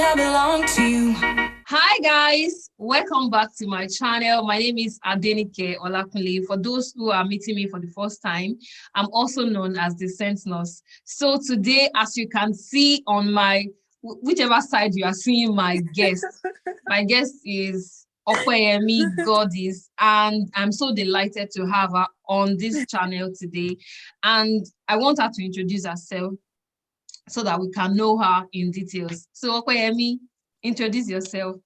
I belong to you. Hi guys, welcome back to my channel. My name is Adenike Olakunle. For those who are meeting me for the first time, I'm also known as the Scent Nurse. So today, as you can see on my, whichever side you are seeing my guest is Opeyemi Goddess, and I'm so delighted to have her on this channel today. And I want her to introduce herself so that we can know her in details. So Opeyemi, introduce yourself.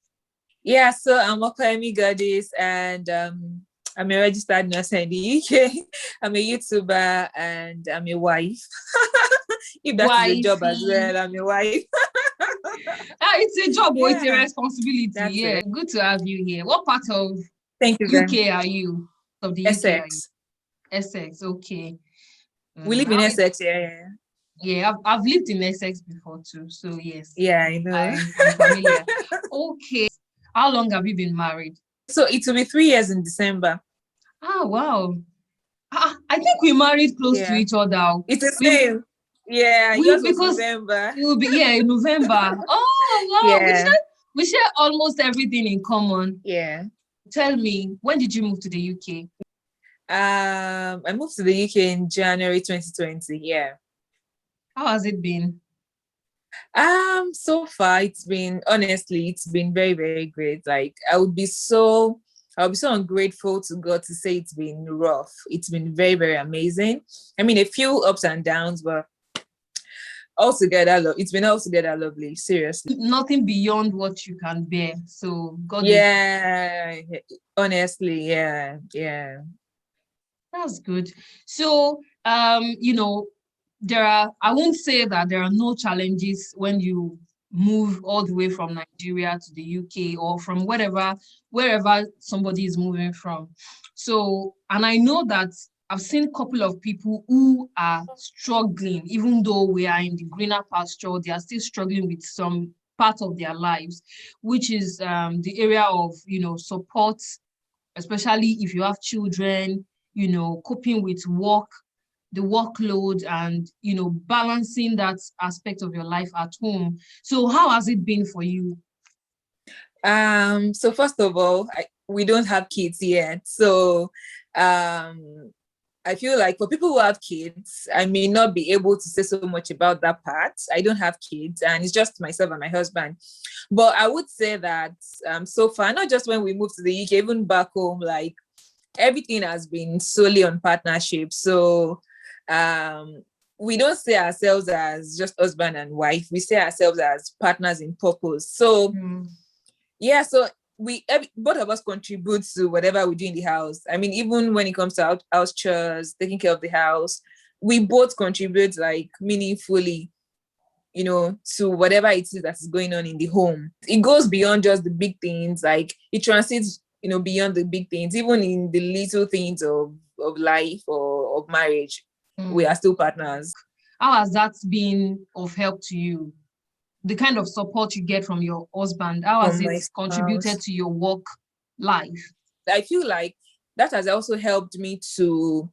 Yeah, so I'm Opeyemi Goddess, and I'm a registered nurse in the UK. I'm a YouTuber and I'm a wife. If that is a job as well, I'm a wife. It's a job, or it's a Yeah, responsibility. that's Yeah, it. good to have you here. What part of Thank you very much. UK are you? Of the UK are you? Essex. Essex, okay. We live in Essex, yeah. Yeah, I've lived in Essex before too, so yes. Yeah, I know. I'm familiar. Okay. How long have you been married? So it will be 3 years in December. Oh, wow. I think we married close to each other. It's the same. Yeah, yours was because November. it will be in November. Oh, wow. Yeah. We share almost everything in common. Yeah. Tell me, when did you move to the UK? I moved to the UK in January 2020. Yeah. How has it been? So far it's been very, very great. Like I'll be so ungrateful to God to say it's been rough. It's been very, very amazing. I mean, a few ups and downs, but it's been altogether lovely. Seriously. Nothing beyond what you can bear. So God. Yeah, honestly, yeah. That's good. So I won't say that there are no challenges when you move all the way from Nigeria to the UK or from wherever somebody is moving from. So, and I know that I've seen a couple of people who are struggling, even though we are in the greener pasture, they are still struggling with some part of their lives, which is the area of, support, especially if you have children, coping with work, the workload, and balancing that aspect of your life at home. So how has it been for you? So first of all, we don't have kids yet. So I feel like for people who have kids, I may not be able to say so much about that part. I don't have kids, and it's just myself and my husband. But I would say that so far, not just when we moved to the UK, even back home, like everything has been solely on partnership. So we don't see ourselves as just husband and wife. We see ourselves as partners in purpose. So yeah, so both of us contribute to whatever we do in the house. I mean, even when it comes to house chores, taking care of the house, we both contribute like meaningfully, to whatever it is that is going on in the home. It goes beyond just the big things, like it transcends, beyond the big things, even in the little things of life or of marriage. We are still partners. How has that been of help to you? The kind of support you get from your husband, how has it contributed to your work life? I feel like that has also helped me to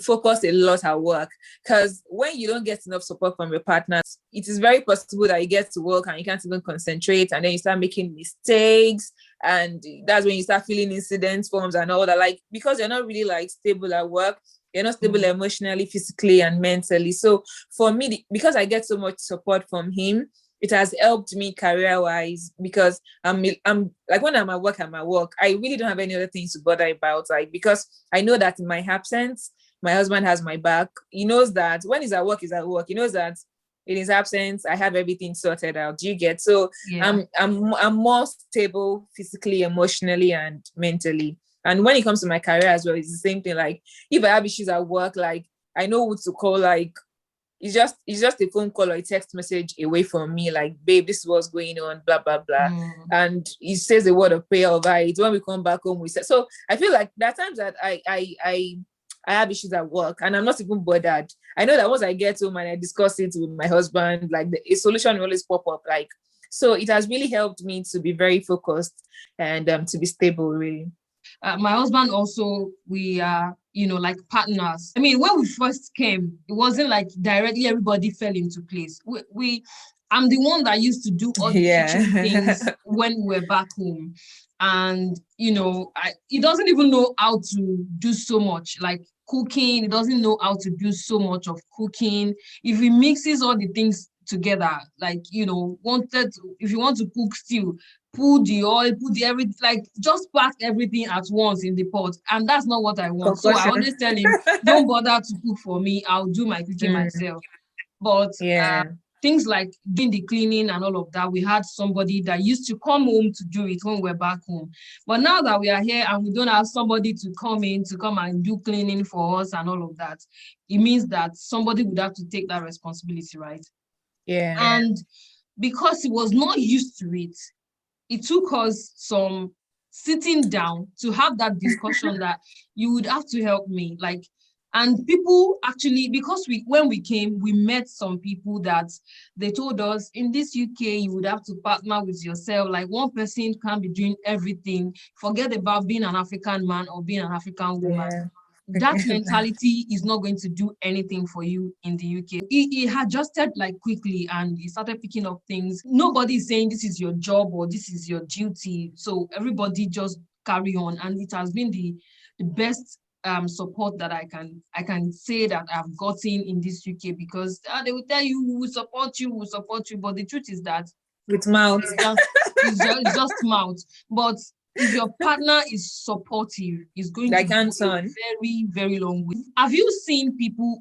focus a lot at work, because when you don't get enough support from your partner, it is very possible that you get to work and you can't even concentrate, and then you start making mistakes, and that's when you start feeling incident forms and all that, like because you're not really like stable at work. You're not stable emotionally, physically, and mentally. So for me, because I get so much support from him, it has helped me career-wise, because I'm like, when I'm at work, I really don't have any other things to bother about, like, because I know that in my absence, my husband has my back. He knows that when he's at work, he's at work. He knows that in his absence, I have everything sorted out. Do you get? So yeah. I'm more stable physically, emotionally, and mentally. And when it comes to my career as well, it's the same thing. Like if I have issues at work, like I know who to call. Like it's just a phone call or a text message away from me. Like, babe, this is what's going on, blah blah blah. And he says a word of prayer over it. When we come back home, we say. So I feel like there are times that I have issues at work and I'm not even bothered. I know that once I get home and I discuss it with my husband, like a solution will always pop up. Like, so it has really helped me to be very focused and to be stable, really. My husband also, we are, like partners. I mean, when we first came, it wasn't like directly everybody fell into place. I'm the one that used to do all the kitchen Yeah. things when we were back home. And, he doesn't even know how to do so much, like cooking. He doesn't know how to do so much of cooking. If he mixes all the things together, like, if you want to cook stew, put the oil, put the everything, like just pack everything at once in the pot. And that's not what I want. So I Concussion. always tell him, don't bother to cook for me. I'll do my cooking Mm, myself. But yeah. things like doing the cleaning and all of that, we had somebody that used to come home to do it when we're back home. But now that we are here and we don't have somebody to come and do cleaning for us and all of that, it means that somebody would have to take that responsibility, right? Yeah. And because he was not used to it, it took us some sitting down to have that discussion that you would have to help me. Like, and people actually, because when we came, we met some people that they told us in this UK, you would have to partner with yourself. Like one person can't be doing everything. Forget about being an African man or being an African woman. Yeah. That mentality is not going to do anything for you in the UK. He adjusted like quickly and he started picking up things. Nobody is saying this is your job or this is your duty. So everybody just carry on. And it has been the best support that I can say that I've gotten in this UK, because they will tell you we will support you, we will support you. But the truth is that With mouth. it's just mouth. But if your partner is supportive, it's going to Like go a Anton. very, very long way. Have you seen people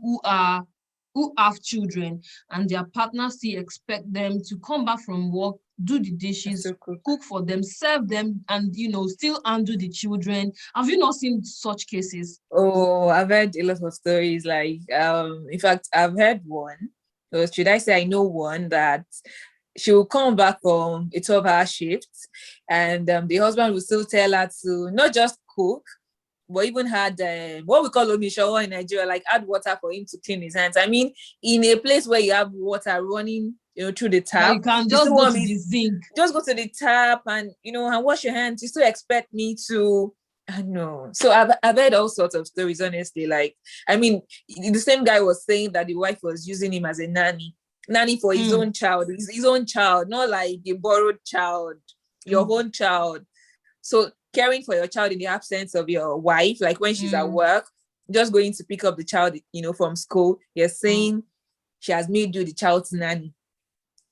who have children and their partner still expect them to come back from work, do the dishes, So cook. cook for them, serve them, and still handle the children? Have you not seen such cases? Oh, I've heard a lot of stories. Like, in fact, I've heard one, or should I say, I know one that she will come back from a 12-hour shift, and the husband will still tell her to not just cook, but even had what we call omishowo in Nigeria, like add water for him to clean his hands. I mean, in a place where you have water running, through the That you tap, can you just still go want to me the zinc. just go to the tap and and wash your hands. You still expect me to. I know. So I've heard all sorts of stories, honestly. Like, I mean, the same guy was saying that the wife was using him as a nanny for his own child, his own child, not like a borrowed child, your own child. So caring for your child in the absence of your wife, like when she's at work, just going to pick up the child, from school, you're saying she has made you the child's nanny,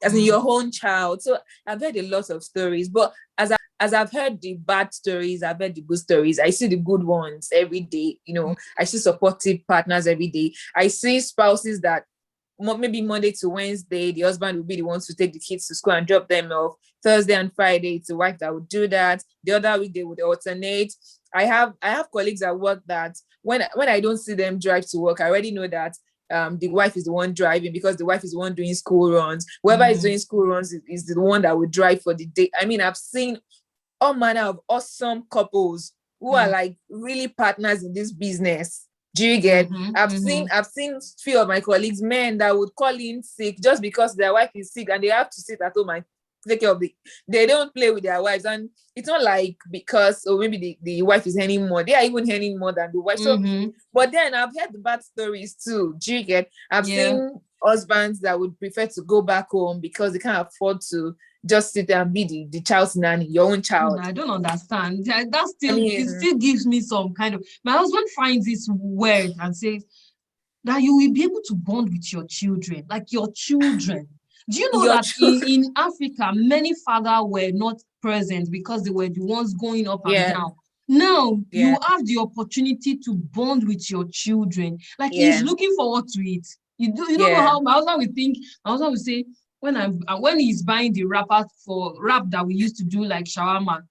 as in your own child. So I've heard a lot of stories, but as I've heard the bad stories, I've heard the good stories. I see the good ones every day. I see supportive partners every day. I see spouses that maybe Monday to Wednesday, the husband will be the ones to take the kids to school and drop them off. Thursday and Friday, it's the wife that would do that. The other week they would alternate. I have colleagues at work that when I don't see them drive to work, I already know that the wife is the one driving, because the wife is the one doing school runs. Whoever is doing school runs is the one that would drive for the day. I mean, I've seen all manner of awesome couples who are like really partners in this business. Do you get? I've seen few of my colleagues, men, that would call in sick just because their wife is sick and they have to sit at home and take care of they don't play with their wives. And it's not like because maybe the wife is earning more, they are even earning more than the wife. So but then I've heard the bad stories too. Do you get? I've seen husbands that would prefer to go back home because they can't afford to just sit there and be the child's nanny, your own child. I don't understand. That I still, mean, it still gives me some kind of. My husband finds this weird and says that you will be able to bond with your children, like your children. Do you know your that in Africa, many fathers were not present because they were the ones going up and down. Now you have the opportunity to bond with your children. Like he's looking forward to it. You don't know how my husband will think. My husband will say, when he's buying the wrapper for wrap that we used to do like shawarma,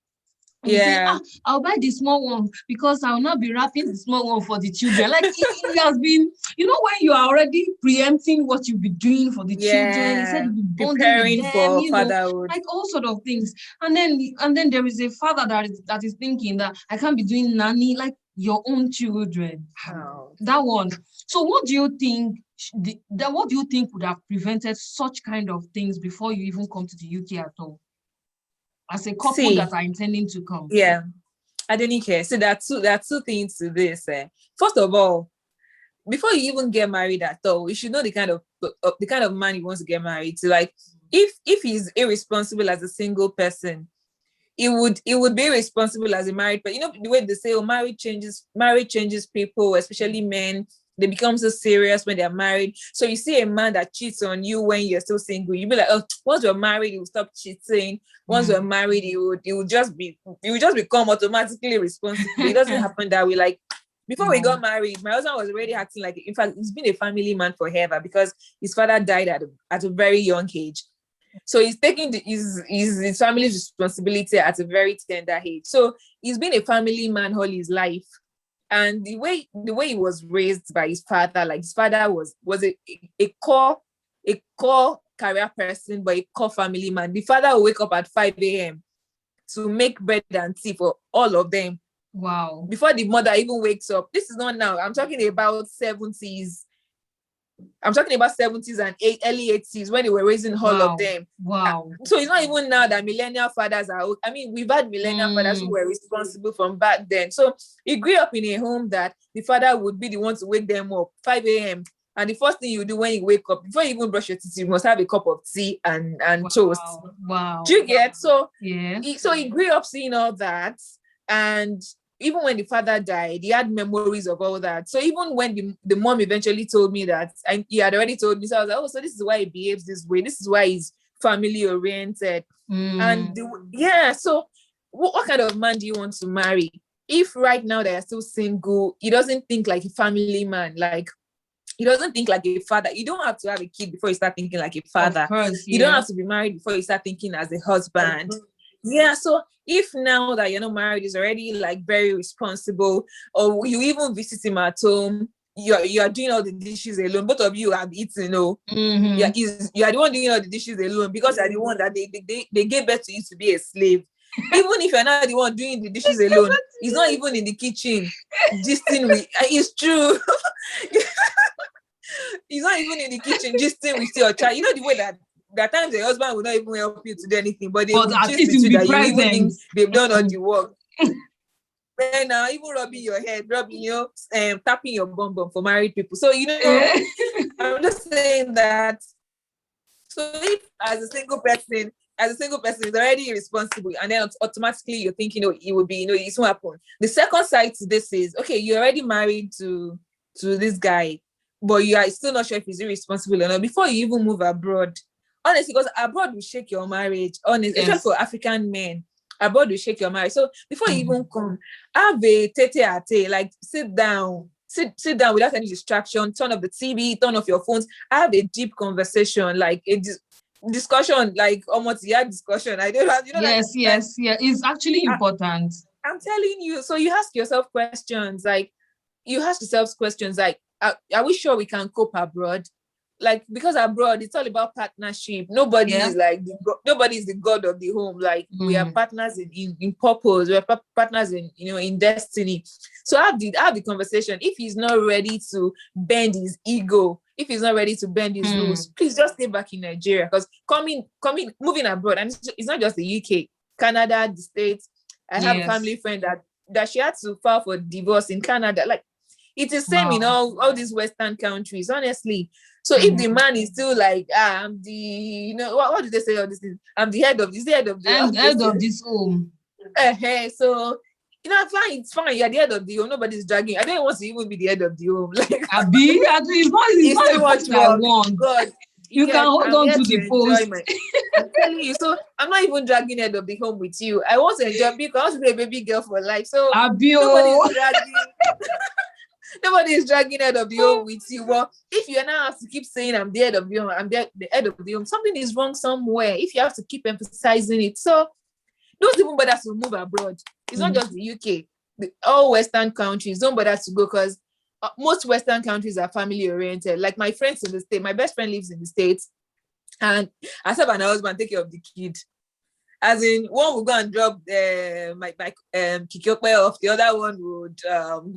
and he say, I'll buy the small one because I'll not be wrapping the small one for the children. Like he has been, when you are already preempting what you'll be doing for the children, he said you'll be bonding with them, for fatherhood. like all sort of things. And then there is a father that is thinking that I can't be doing nanny like your own children. That one. So what do you think? What do you think would have prevented such kind of things before you even come to the UK at all? As a couple that are intending to come. Yeah. I didn't care. So there are two things to this. First of all, before you even get married at all, you should know the kind of man you want to get married to. Like, if he's irresponsible as a single person, it would be irresponsible as a married. But you know the way they say, oh, marriage changes people, especially men. They become so serious when they're married. So you see a man that cheats on you when you're still single, you'll be like, oh, once you're married, he will stop cheating. Once you're married, he would just become automatically responsible. It doesn't happen that way. Like, before we got married, my husband was already acting like, in fact, he's been a family man forever because his father died at a very young age. So he's taking his family's responsibility at a very tender age. So he's been a family man all his life. And the way he was raised by his father, like his father was a core career person, but a core family man. The father will wake up at 5 a.m. to make bread and tea for all of them. Wow. Before the mother even wakes up. This is not now. I'm talking about 70s. I'm talking about 70s and early 80s when they were raising all of them. Wow. So it's not even now that millennial fathers are, I mean, we've had millennial fathers who were responsible from back then. So he grew up in a home that the father would be the one to wake them up 5 a.m. And the first thing you do when you wake up, before you even brush your teeth, you must have a cup of tea and toast. Wow. Do you get? So yeah. He grew up seeing all that. And even when the father died, he had memories of all that. So even when the mom eventually told me that, and he had already told me, so I was like, oh, so this is why he behaves this way. This is why he's family oriented. And so what kind of man do you want to marry? If right now they are still single, he doesn't think like a family man, like he doesn't think like a father. You don't have to have a kid before you start thinking like a father. Of course, You don't have to be married before you start thinking as a husband. Yeah, so if now that you're not married is already like very responsible, or you even visit him at home, you're doing all the dishes alone. Both of you have eaten, you know. Yeah, you are the one doing all the dishes alone because you're the one that they gave birth to you to be a slave. Even if you're not the one doing the dishes alone, he's not even in the kitchen. This thing it's true. He's not even in the kitchen gisting with your child. You know the way that there are times the husband will not even help you to do anything, but they will at gist least with you that present. you even think they've done all the work. Then now even rubbing your head, tapping your bum bum for married people. So I'm just saying that. So if as a single person is already irresponsible, and then automatically you're thinking, it would be, it won't happen. The second side to this is, okay, you're already married to this guy, but you are still not sure if he's irresponsible or not before you even move abroad. Honestly, because abroad will shake your marriage. Honestly, especially for African men, abroad will shake your marriage. So before you even come, have a tete-a-tete, like sit down without any distraction, turn off the TV, turn off your phones, have a deep conversation, like a discussion, like almost discussion. I don't have, yes, it's actually important. I'm telling you. So you ask yourself questions, like are we sure we can cope abroad? Like, because abroad it's all about partnership. Nobody is like nobody is the god of the home. Like we are partners in purpose. We are partners in destiny. So have the conversation. If he's not ready to bend his ego, if he's not ready to bend his rules, please just stay back in Nigeria. Because moving abroad, and it's not just the UK, Canada, the States. I have a family friend that she had to file for divorce in Canada. Like, it is same in all these Western countries, honestly. So if the man is still like, I'm the, what did they say all these things? I'm the head of this, head of this home. So, it's fine. You're the head of the home. Nobody's dragging. I don't want to even be the head of the home. Like, Abi, it's not the post I want. God, you can hold on to the post. I'm telling you. So I'm not even dragging head of the home with you. I want to enjoy because I want to be a baby girl for life. So nobody's dragging. Nobody is dragging head of the home with you. Well, if you now have to keep saying I'm the head of the home, I'm the head of the home, something is wrong somewhere. If you have to keep emphasizing it, so don't even bother to move abroad. It's not just the UK. All Western countries don't bother to go because most Western countries are family oriented. Like my friends in the States, my best friend lives in the States, and herself and her husband take care of the kid. As in, one will go and drop my Kikyope off, the other one would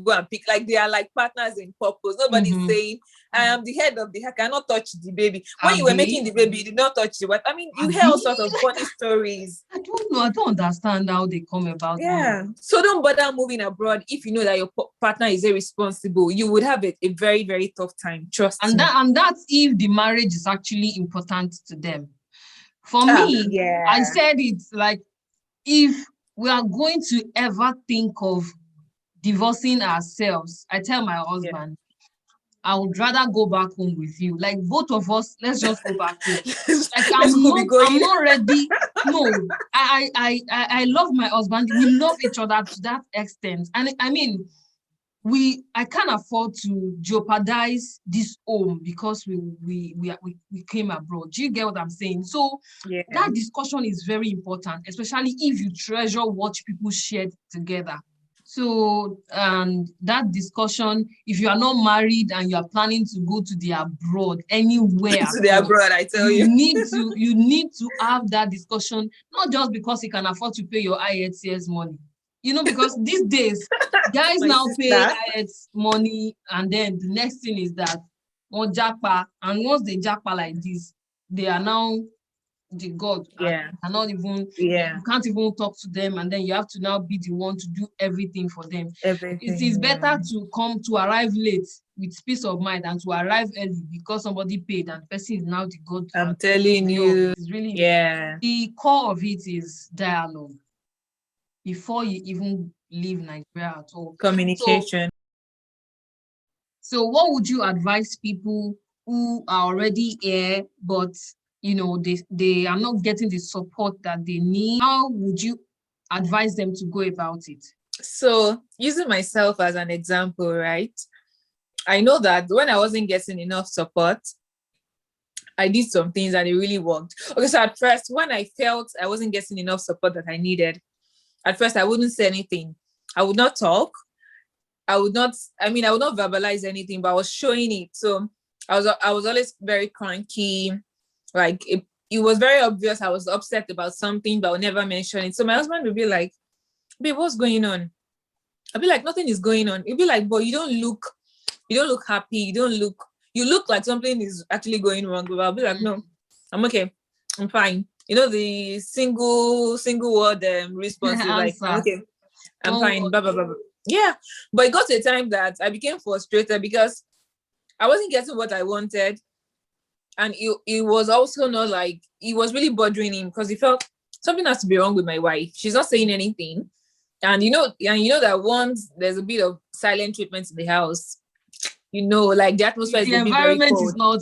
go and pick. Like, they are like partners in purpose. Nobody's saying, I am the head of the, I cannot touch the baby. When you were Abi? making the baby, you did not touch the what? I mean, you hear Abi? all sorts of funny stories. I don't know. I don't understand how they come about. Yeah. So don't bother moving abroad if you know that your partner is irresponsible. You would have a very, very tough time. Trust me. And that's if the marriage is actually important to them. For me, yeah. I said it's like, if we are going to ever think of divorcing ourselves, I tell my husband, I would rather go back home with you. Like, both of us, let's just go back home. Like, I'm not ready. No, I love my husband. We love each other to that extent. And I mean, I can't afford to jeopardize this home because we came abroad. Do you get what I'm saying? So that discussion is very important, especially if you treasure what people shared together. So, and that discussion, if you are not married and you are planning to go to the abroad, anywhere to the abroad, I tell you, you need to have that discussion, not just because you can afford to pay your IELTS money. You know, because these days, guys now pay IELTS money, and then the next thing is that on japa, and once they japa like this, they are now the god. Cannot even, you can't even talk to them, and then you have to now be the one to do everything for them. It is better to arrive late with peace of mind than to arrive early because somebody paid and the person is now the god. I'm telling you, it's really the core of it is dialogue before you even leave Nigeria at all. Communication. So what would you advise people who are already here, but you know, they are not getting the support that they need? How would you advise them to go about it? So, using myself as an example, right? I know that when I wasn't getting enough support, I did some things and it really worked. Okay, so at first, when I felt I wasn't getting enough support that I needed, at first I wouldn't say anything. I would not talk. I would not verbalize anything, but I was showing it. So I was always very cranky. Like it was very obvious I was upset about something, but I would never mention it. So my husband would be like, babe, what's going on? I'd be like, nothing is going on. He'd be like, but you don't look happy. You look like something is actually going wrong. But I'll be like, no, I'm okay. I'm fine. You know, the single word response is like, I'm okay. I'm fine. Blah, blah, blah, blah. Yeah. But it got to a time that I became frustrated because I wasn't getting what I wanted. And it was also not like, it was really bothering him because he felt something has to be wrong with my wife. She's not saying anything. And you know that once there's a bit of silent treatment in the house, you know, like the atmosphere is a bit very cold. Is not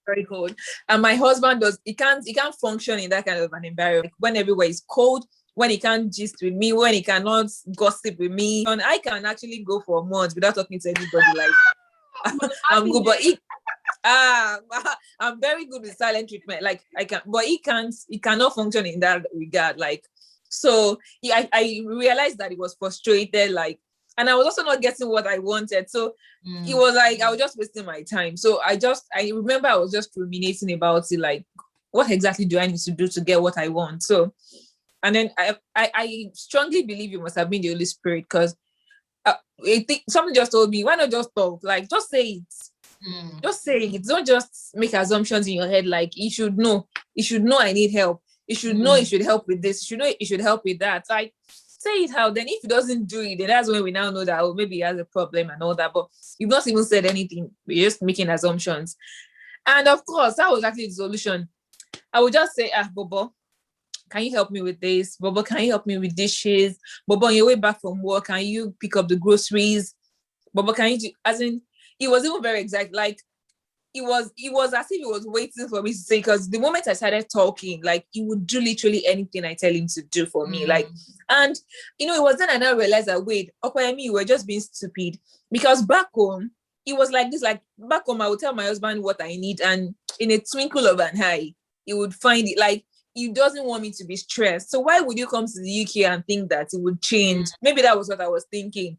very cold. And my husband he can't function in that kind of an environment. When everywhere is cold, when he can't gist with me, when he cannot gossip with me. And I can actually go for a month without talking to anybody. Like I'm good, but I'm very good with silent treatment. Like I can, but he cannot function in that regard. Like, so I realized that he was frustrated, like, and I was also not getting what I wanted. So it was like I was just wasting my time. So I remember I was just ruminating about it, like, what exactly do I need to do to get what I want? So, and then I strongly believe it must have been the Holy Spirit, because something just told me, why not just talk? Like, just say it. Just say it. Don't just make assumptions in your head. Like, you should know I need help. You should know you should help with this. You should know you should help with that. Like, say it out. Then if he doesn't do it, then that's when we now know that, oh, maybe he has a problem and all that. But you've not even said anything. You're just making assumptions. And of course, that was actually the solution. I would just say, Bobo, can you help me with this? Bobo, can you help me with dishes? Bobo, on your way back from work, can you pick up the groceries? Bobo, can you do, as in, it was even very exact. Like, it was as if he was waiting for me to say, because the moment I started talking, like, he would do literally anything I tell him to do for me. Like, and you know, it was then I now realized that, wait, okay, you were just being stupid. Because back home, it was like this. Like, back home, I would tell my husband what I need, and in a twinkle of an eye, he would find it. Like, he doesn't want me to be stressed. So why would you come to the UK and think that it would change? Maybe that was what I was thinking.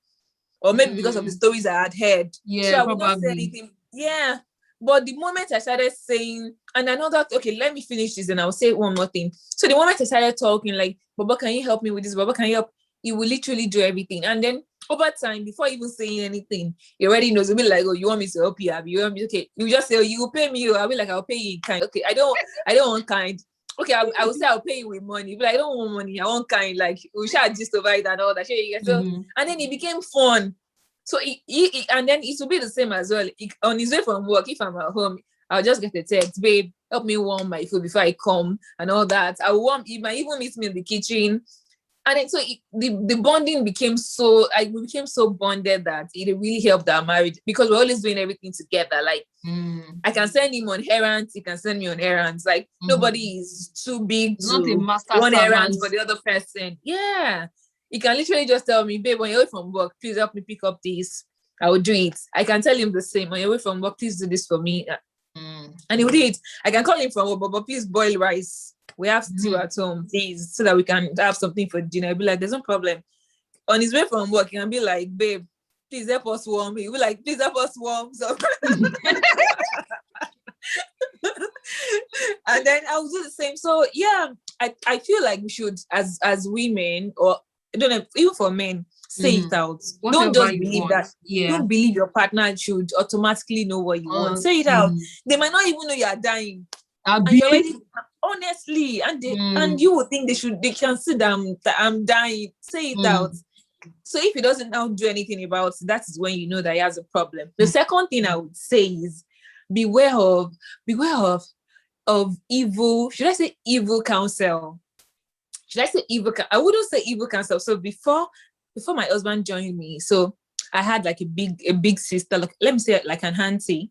Or maybe because of the stories I had heard. Yeah, so I would not say anything. Yeah. But the moment I started saying, and I know that, okay, let me finish this and I'll say one more thing. So the moment I started talking, like, Baba, can you help me with this? Baba, can you help? He will literally do everything. And then over time, before even saying anything, he already knows. He'll be like, oh, you want me to help you? Abby? You want me? Okay. You just say, oh, you will pay me. I'll be like, I'll pay you in kind. Okay, I don't want kind. Okay, I will say I'll pay you with money. But I don't want money. I want kind. Like, we shall just over it and all that. So, and then it became fun. So and then it will be the same as well. On his way from work, if I'm at home, I'll just get a text, babe, help me warm my food before I come and all that. He might even meet me in the kitchen. And then so the bonding became so, we became so bonded that it really helped our marriage because we're always doing everything together. Like I can send him on errands, he can send me on errands. Like nobody is too big to run errands for the other person. Yeah. He can literally just tell me, babe, when you're away from work, please help me pick up this. I will do it. I can tell him the same. When you're away from work, please do this for me. And he will do it. I can call him from work, but please boil rice. We have stew at home, please, so that we can have something for dinner. I'll be like, there's no problem. On his way from work, he can be like, babe, please help us warm. He'll be like, please help us warm. So and then I will do the same. So yeah, I feel like we should, as women, or I don't know, even for men, say it out. Whatever don't just believe that. Don't believe your partner should automatically know what you want. Say it out. They might not even know you are dying. And you're already, honestly, and you would think they can see that I'm dying. Say it out. So if he doesn't now do anything about it, that is when you know that he has a problem. The second thing I would say is beware of evil. Should I say evil counsel? I wouldn't say evil counsel. So before my husband joined me, so I had like a big sister, like, let me say like an auntie.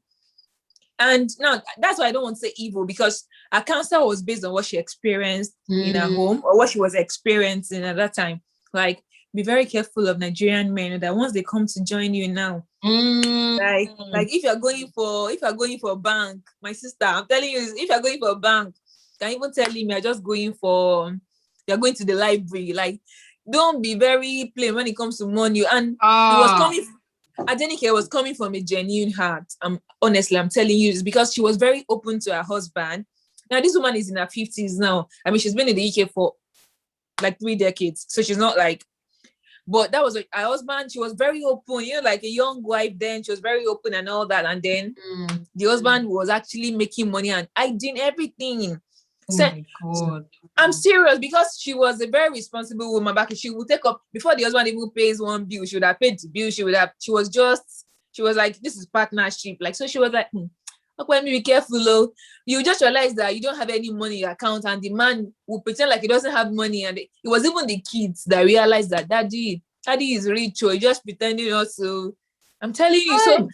And now that's why I don't want to say evil, because her counsel was based on what she experienced in her home or what she was experiencing at that time. Like, be very careful of Nigerian men that once they come to join you now, like if you're going for a bank, my sister, I'm telling you, if you're going for a bank, you can even tell him you're going to the library. Like, don't be very plain when it comes to money. And it was coming. Adenike was coming from a genuine heart. Honestly, I'm telling you, it's because she was very open to her husband. Now, this woman is in her 50s now. I mean, she's been in the UK for like 3 decades. So she's not like, but that was her husband. She was very open, like a young wife then. She was very open and all that. And then the husband was actually making money and hiding everything. Oh my God. I'm serious, because she was a very responsible woman back. She would take up before the husband even pays one bill. She would have paid the bill. She was like, this is partnership. Like, so she was like, okay, be careful, though. You just realize that you don't have any money in your account, and the man will pretend like he doesn't have money. And it was even the kids that realized that daddy is rich, or he just pretending not to. I'm telling you. So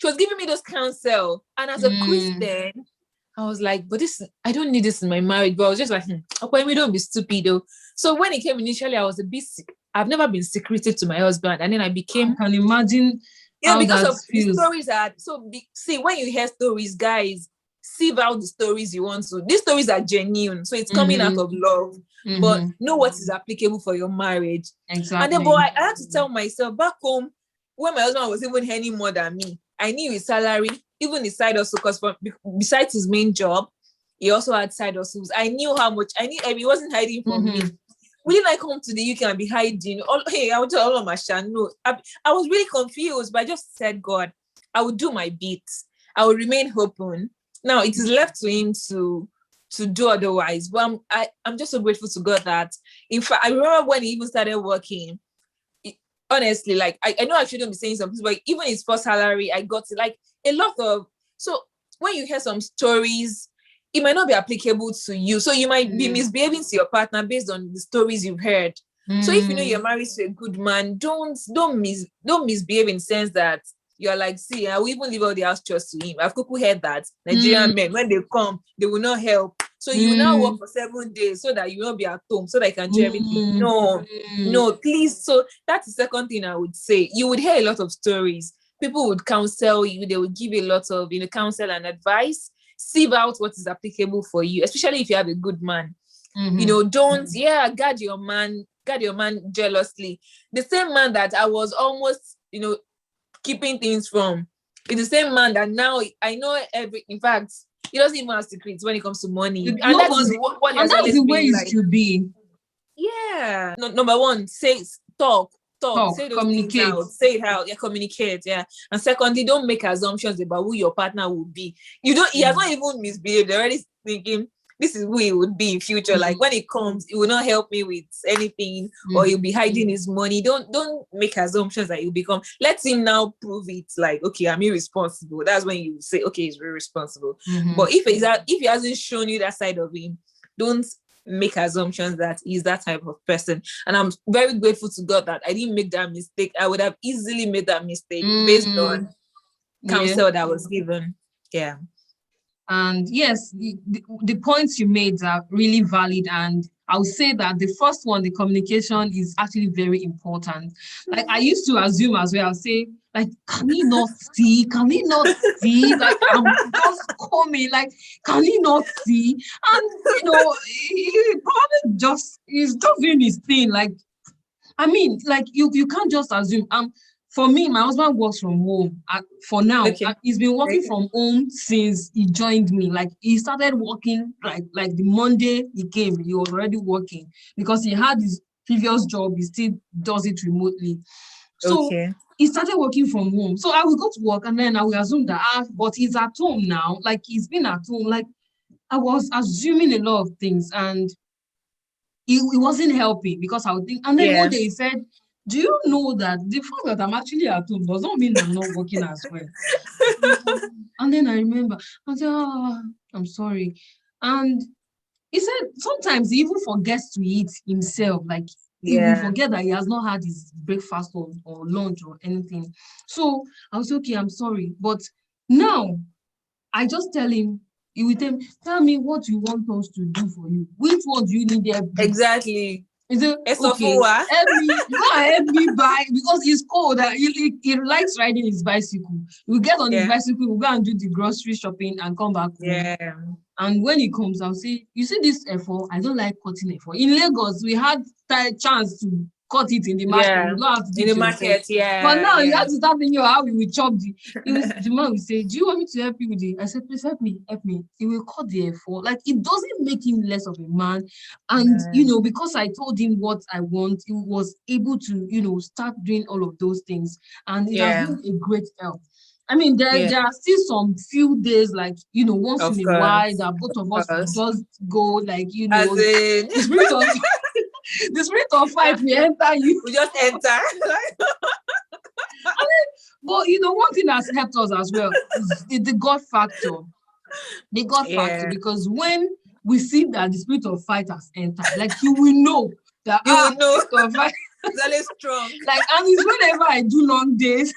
she was giving me those counsel, and as a Christian, I was like, but I don't need this in my marriage. But I was just like, okay, we don't be stupid though. So when it came initially, I was a bit sick. I've never been secretive to my husband. And then I became... I can imagine because of the stories see, when you hear stories, guys, sieve out the stories you want to. These stories are genuine. So it's coming out of love. But know what is applicable for your marriage. Exactly. And then, but I had to tell myself back home, when my husband was even earning more than me, I knew his salary, even his side hustle, because besides his main job, he also had side hustles. I knew how much. He wasn't hiding from me. Wouldn't I come to the UK and be hiding? I would tell all of my no. I was really confused, but I just said, God, I would do my bit. I will remain open. Now it is left to him to do otherwise. But I'm just so grateful to God that, in fact, I remember when he even started working. Honestly, like, I know I shouldn't be saying something, but even his first salary, I got like a lot of. So when you hear some stories, it might not be applicable to you. So you might be misbehaving to your partner based on the stories you've heard. So if you know you're married to a good man, don't misbehave in the sense that you're like, see, I will even leave all the house chores to him. I've heard that Nigerian men, when they come, they will not help. So you now work for 7 days so that you will not be at home, so that you can do everything. No, please. So that's the second thing I would say. You would hear a lot of stories. People would counsel you. They would give you a lot of counsel and advice. Sieve out what is applicable for you, especially if you have a good man. Don't guard your man jealously. The same man that I was almost keeping things from, it's the same man that now I know in fact, he doesn't even have secrets when it comes to money. And that's the way it should be. Yeah. Number one, say talk talk, say those things communicate. out, say it out, communicate, And secondly, don't make assumptions about who your partner will be. He has not even misbehaved. They're already thinking this is who he would be in future. Like when it comes, it will not help me with anything, or he'll be hiding his money. Don't make assumptions that he'll become. Let him now prove it. Like, okay, I'm irresponsible. That's when you say, okay, he's very responsible. But if he hasn't shown you that side of him, don't make assumptions that he's that type of person. And I'm very grateful to God that I didn't make that mistake. I would have easily made that mistake based on counsel that was given. Yeah. And yes, the points you made are really valid. And I would say that the first one, the communication, is actually very important. Like I used to assume as well, I'll say, like, can he not see? Can he not see? Like, I'm just coming, like, can he not see? And, he probably he's just doing his thing. Like, I mean, like, you can't just assume. For me, my husband works from home for now. Okay. He's been working from home since he joined me. Like he started working like the Monday he came, he was already working because he had his previous job. He still does it remotely. So he started working from home. So I will go to work and then I will assume that, but he's at home now. Like he's been at home. Like I was assuming a lot of things and it wasn't helping because I would think. And then one day he said, do you know that the fact that I'm actually at home does not mean I'm not working as well? And then I remember, I said, I'm sorry. And he said sometimes he even forgets to eat himself. Like he will forget that he has not had his breakfast or lunch or anything. So I was okay, I'm sorry. But now I just tell him, he will tell me what you want us to do for you. Which one do you need help with? Exactly. He said, okay, help me buy, because it's cold. He likes riding his bicycle. We'll get on his bicycle, we'll go and do the grocery shopping and come back home. Yeah. And when he comes, I'll say, you see this effort? I don't like cutting effort. In Lagos, we had chance to cut it in the market. You don't have to do in the market, But now you have to start thinking how we will chop the man will say, do you want me to help you with it? I said, please help me. He will cut the effort. Like it doesn't make him less of a man. And because I told him what I want, he was able to, start doing all of those things. And it has been a great help. I mean, there are still some few days, like, once in a while, that both of us will just go, like, the spirit of fight will enter you. We just enter. But, one thing that's helped us as well is the God factor. The God factor, because when we see that the spirit of fight has entered, like, you will know that spirit of fight is always strong. Like, and it's whenever I do long days.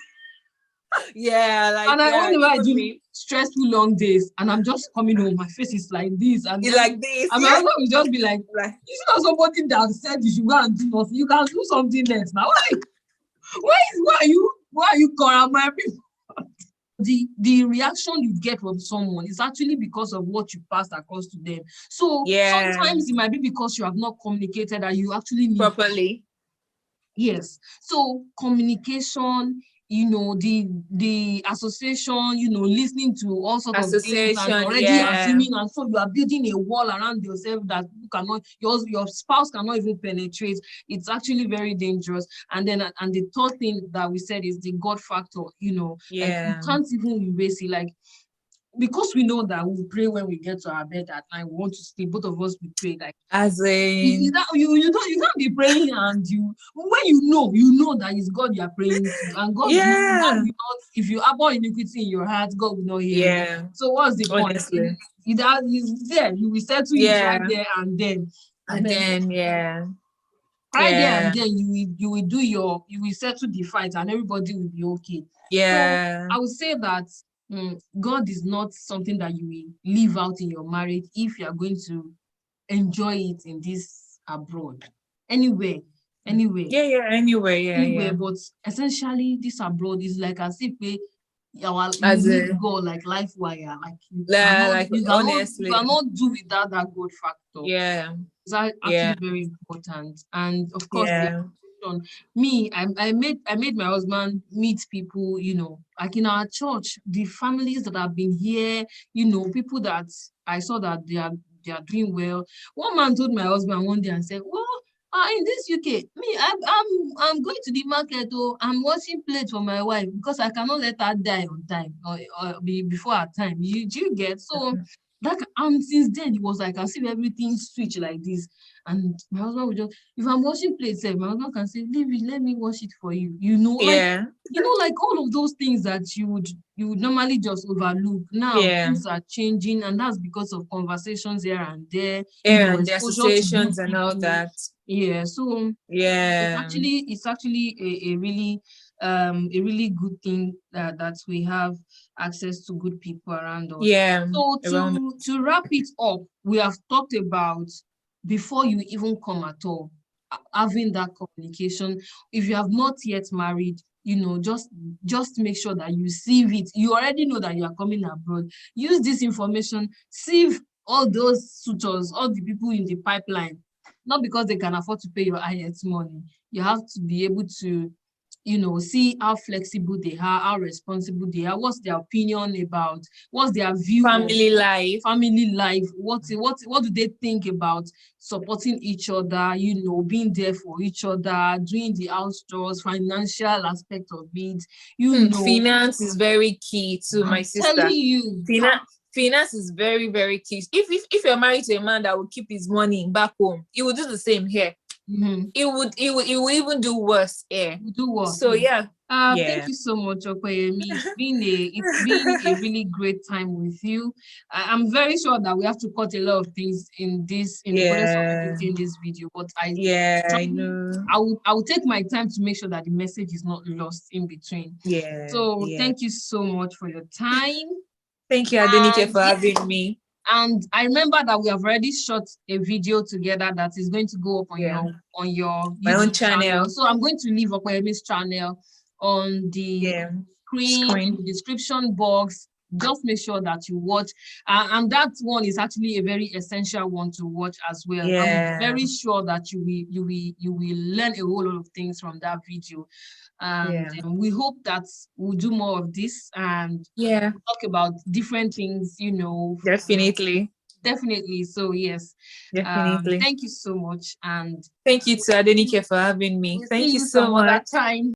Whenever I do stressful long days and I'm just coming home, my face is like this and it's like this. And my husband will just be like, you see somebody that said you should go and do nothing, you can do something else now. Why are you calling my people? The reaction you get from someone is actually because of what you passed across to them. So sometimes it might be because you have not communicated that you actually need properly. Yes. So communication, the association, listening to all sorts of things and already assuming, and so you are building a wall around yourself that your spouse cannot even penetrate. It's actually very dangerous. And then and the third thing that we said is the God factor, like you can't even erase it. Like, because we know that we pray when we get to our bed at night, we want to sleep. Both of us we pray. Like, as in you can't be praying and when you know that it's God you are praying to, and God, God will not, if you abhor iniquity in your heart, God will not hear you. So what's the point? He's there. You will settle it right there and then. Right there and then you will settle the fight and everybody will be okay. So I would say that God is not something that you will leave out in your marriage if you are going to enjoy it in this abroad. Anywhere. But essentially, this abroad is like as if you need God like life wire. Like you cannot do without that God factor. It's actually very important. And of course, me, I made my husband meet people, like in our church, the families that have been here, people that I saw that they are doing well. One man told my husband one day and said, well, In this UK, me, I'm going to the market. Oh, I'm washing plates for my wife because I cannot let her die on time or before her time. Do you get? So that, and since then it was like as if everything switched like this. And my husband would just, if I'm washing plates, my husband can say, leave it, let me wash it for you. Yeah. Like all of those things that you would normally just overlook. Now Yeah. things are changing, and that's because of conversations here and there, And the exposure to good associations and all people. that. Yeah, so Yeah. it's actually a really good thing that we have access to good people around us. Yeah. So Around. to wrap it up, we have talked about before you even come at all, having that communication. If you have not yet married, just make sure that you sieve it. You already know that you are coming abroad. Use this information, sieve all those suitors, all the people in the pipeline, not because they can afford to pay your IELTS money. You have to be able to, see how flexible they are, how responsible they are, what's their opinion about, what's their view of Family life. family life, what do they think about supporting each other, being there for each other, doing the house chores, financial aspect of it, Finance is very key to my I'm sister. telling you. Finance is very, very key. If you're married to a man that will keep his money back home, he will do the same here. It would even do worse here. Do what? So yeah. Thank you so much, Okoyemi. It's been a really great time with you. I'm very sure that we have to cut a lot of things in the process of editing this video, but I know. I will take my time to make sure that the message is not lost in between. Yeah. So thank you so much for your time. Thank you, Adenike, for having me. And I remember that we have already shot a video together that is going to go up on your my own YouTube channel. So I'm going to leave Okoyemi's channel on the screen, in the description box. Just make sure that you watch. And that one is actually a very essential one to watch as well. I'm very sure that you will learn a whole lot of things from that video. And we hope that we'll do more of this and talk about different things, Definitely. So yes. Definitely. Thank you so much. And thank you to Adenike for having me. Thank you so much. Time.